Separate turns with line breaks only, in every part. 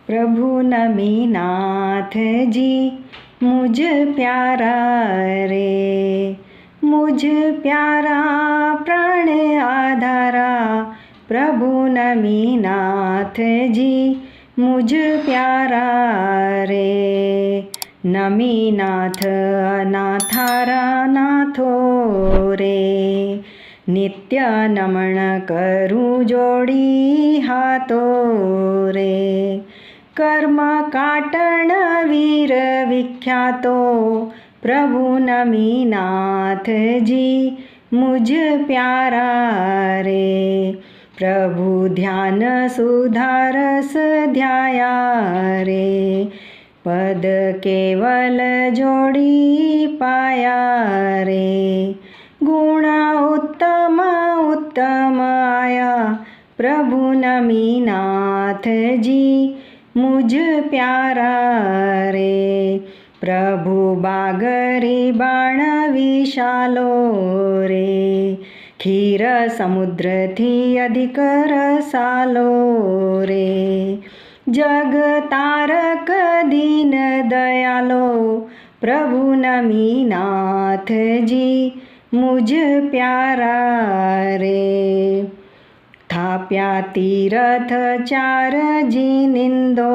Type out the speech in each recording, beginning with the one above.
प्रभु नमीनाथ जी मुझ प्यारा रे, मुझ प्यारा प्राण आधारा। प्रभु नमीनाथ जी मुझ प्यारा रे, नमीनाथ अनाथारा नाथो रे। नित्य नमन करूं जोड़ी हाथो रे, कर्म काटण वीर विख्यातो। प्रभु नमीनाथ जी मुझ प्यारा रे, प्रभु ध्यान सुधारस ध्याया रे। पद केवल जोड़ी पाया रे, गुण उत्तम उत्तम आया। प्रभु नमीनाथ जी मुझ प्यारा रे, प्रभु बागरी बाण विशालो रे। क्षीर समुद्र थी अधिक रसालो रे, जग तारक दीन दयालो। प्रभु नमीनाथ जी मुझ प्यारा रे, थाप्या तीरथ चार जिनिंदो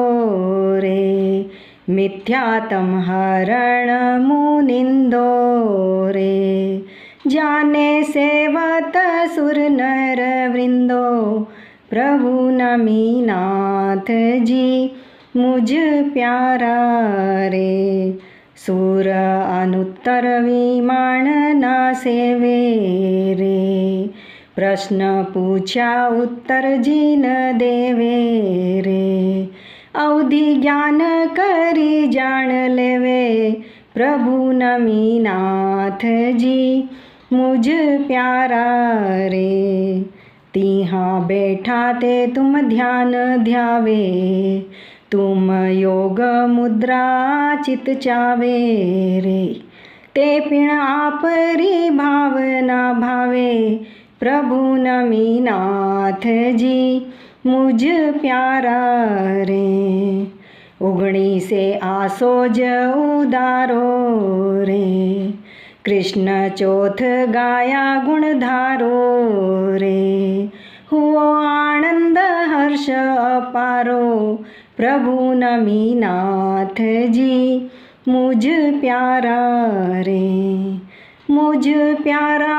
रे। मिथ्यातम हरण मुनिंदो रे, जाने सेवत सुर नर वृंदो। प्रभु नमीनाथ जी मुझ प्यारा रे, सुर अनुत्तर विमान ना सेवे रे। प्रश्न पूछा उत्तर जिन देवे रे, अवधि ज्ञान करी जान लेवे। प्रभु नमीनाथ जी मुझ प्यारा रे, तिहा बैठा ते तुम ध्यान ध्यावे। तुम योग मुद्रा चित चावे रे, ते पिण आपरी भावना भावे। प्रभु नमीनाथ जी मुझ प्यारा रे, उगणीसे आसोज उदारो रे। कृष्ण चौथ गाया गुणधारो रे, हुओ आनंद हर्ष अपारो। प्रभु नमीनाथ जी मुझ प्यारा रे, मुझ प्यारा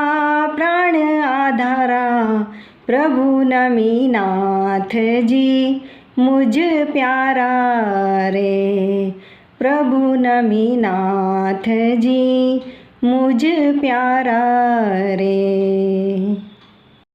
प्राण आधारा। प्रभु नमीनाथ जी मुझ प्यारा रे, प्रभु नमीनाथ जी मुझ प्यारा रे।